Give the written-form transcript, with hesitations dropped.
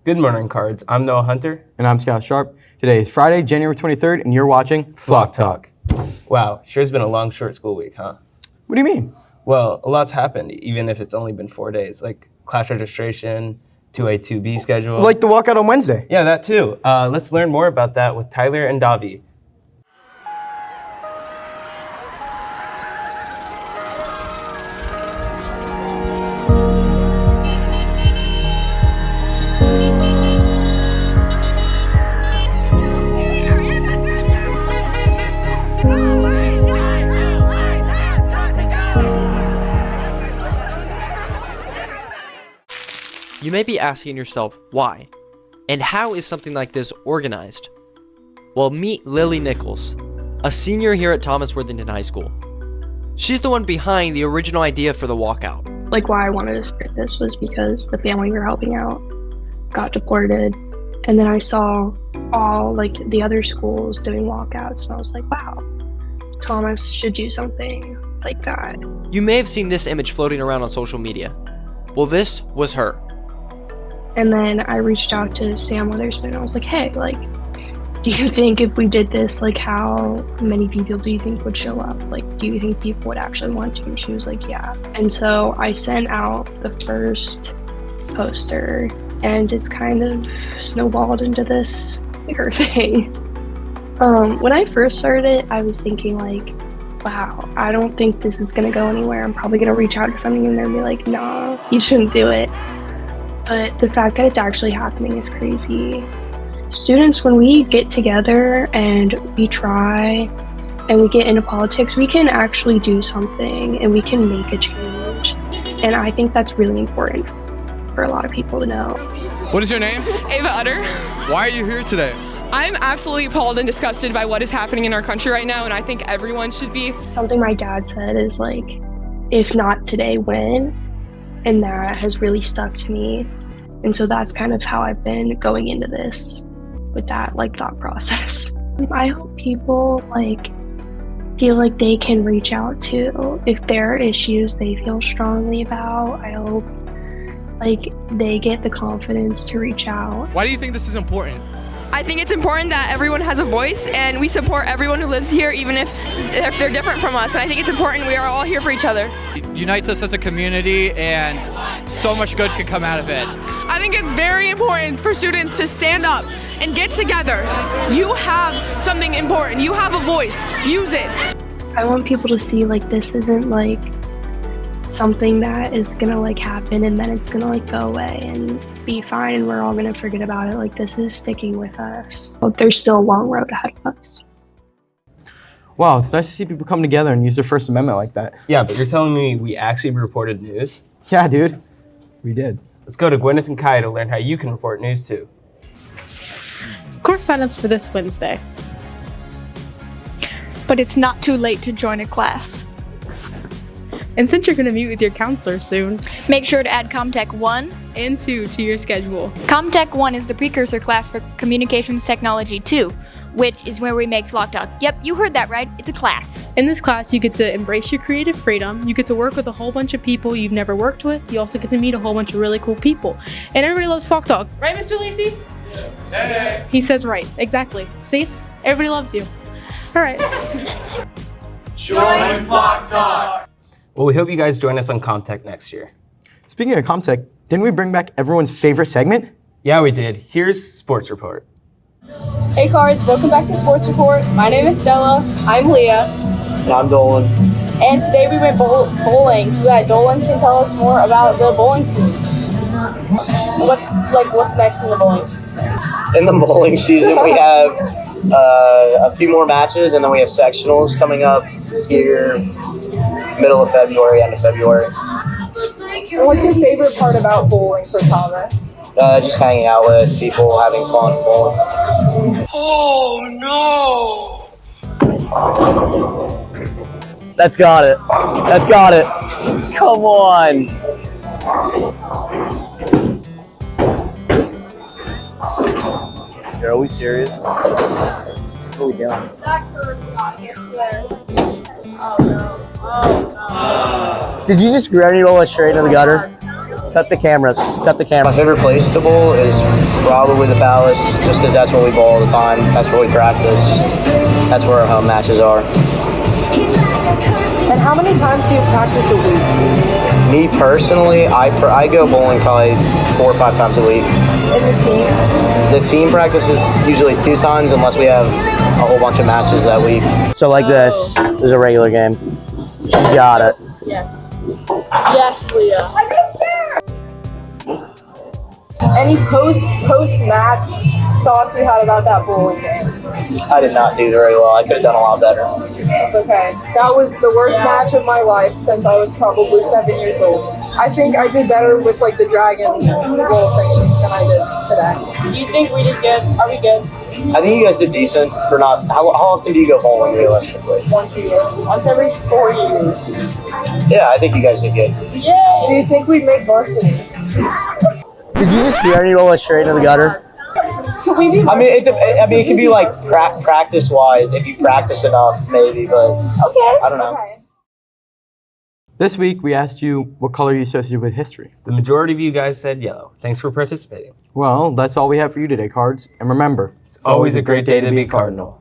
Good morning, Cards. I'm Noah Hunter. And I'm Scott Sharp. Today is Friday, January 23rd, and you're watching Flock Talk. Wow, sure has been a long, short school week, huh? What do you mean? Well, a lot's happened, even if it's only been 4 days, like class registration, 2A, 2B schedule. Like the walkout on Wednesday. Yeah, that too. Let's learn more about that with Tyler and Davi. You may be asking yourself, why? And how is something like this organized? Well, meet Lily Nichols, a senior here at Thomas Worthington High School. She's the one behind the original idea for the walkout. Like, why I wanted to start this was because the family we were helping out got deported. And then I saw all, like, the other schools doing walkouts, and I was like, wow, Thomas should do something like that. You may have seen this image floating around on social media. Well, this was her. And then I reached out to Sam Witherspoon. I was like, hey, like, do you think if we did this, like, how many people do you think would show up? Like, do you think people would actually want to? And she was like, yeah. And so I sent out the first poster, and it's kind of snowballed into this bigger thing. When I first started, I was thinking, like, wow, I don't think this is gonna go anywhere. I'm probably gonna reach out to somebody and they're gonna be like, nah, you shouldn't do it. But the fact that it's actually happening is crazy. Students, when we get together and we try and we get into politics, we can actually do something and we can make a change. And I think that's really important for a lot of people to know. What is your name? Ava Utter. Why are you here today? I'm absolutely appalled and disgusted by what is happening in our country right now, and I think everyone should be. Something my dad said is like, if not today, when? And that has really stuck to me. And so that's kind of how I've been going into this with that, like, thought process. I hope people, like, feel like they can reach out to if there are issues they feel strongly about. I hope, like, they get the confidence to reach out. Why do you think this is important? I think it's important that everyone has a voice and we support everyone who lives here, even if they're different from us. And I think it's important we are all here for each other. It unites us as a community, and so much good could come out of it. I think it's very important for students to stand up and get together. You have something important. You have a voice. Use it. I want people to see, like, this isn't like something that is gonna, like, happen and then it's gonna, like, go away and be fine and we're all gonna forget about it. Like, this is sticking with us. But there's still a long road ahead of us. Wow, it's nice to see people come together and use their First Amendment like that. Yeah, but you're telling me we actually reported news? Yeah, dude. We did. Let's go to Gwyneth and Kai to learn how you can report news too. Course signups for this Wednesday. But it's not too late to join a class. And since you're going to meet with your counselor soon, make sure to add Comm Tech 1 and 2 to your schedule. Comm Tech 1 is the precursor class for Communications Technology 2, which is where we make Flock Talk. Yep, you heard that right. It's a class. In this class, you get to embrace your creative freedom. You get to work with a whole bunch of people you've never worked with. You also get to meet a whole bunch of really cool people. And everybody loves Flock Talk. Right, Mr. Lacey? Hey! He says right. Exactly. See? Everybody loves you. All right. Join Flock Talk! Well, we hope you guys join us on Comm Tech next year. Speaking of Comm Tech, didn't we bring back everyone's favorite segment? Yeah, we did. Here's Sports Report. Hey Cards, welcome back to Sports Report. My name is Stella. I'm Leah. And I'm Dolan. And today we went bowling so that Dolan can tell us more about the bowling team. What's next in the bowling season? In the bowling season, we have a few more matches, and then we have sectionals coming up here middle of February, end of February. And what's your favorite part about bowling for Thomas? Just hanging out with people, having fun bowling. Oh no! That's got it. That's got it. Come on. Are we serious? What are we doing? That curve got me, I swear. Oh no. Oh no. Did you just granny roll it straight into the gutter? Cut the cameras. Cut the camera. My favorite place to bowl is probably the Palace, just because that's where we bowl all the time. That's where we practice. That's where our home matches are. And how many times do you practice a week? Me personally, I go bowling probably 4 or 5 times a week. And the team? The team practices usually 2 times unless we have a whole bunch of matches that week. So like this is a regular game. She's got it. Yes. Yes, Leah. Any post-match thoughts you had about that bowling game? I did not do very well. I could have done a lot better. It's okay. That was the worst match of my life since I was probably 7 years old. I think I did better with like the dragon roll thing than I did today. Do you think we did good? Are we good? I think you guys did decent for not. How often do you go bowling realistically? Once a year. Once every 4 years. Yeah, I think you guys did good. Yay! Do you think we'd make varsity? Did you just granny roll us straight into the gutter? Could we be I mean, it can be like practice-wise if you practice enough, maybe. But okay. I don't know. Okay. This week, we asked you what color you associated with history. The majority of you guys said yellow. Thanks for participating. Well, that's all we have for you today, Cards. And remember, It's always a great day to be Cardinal.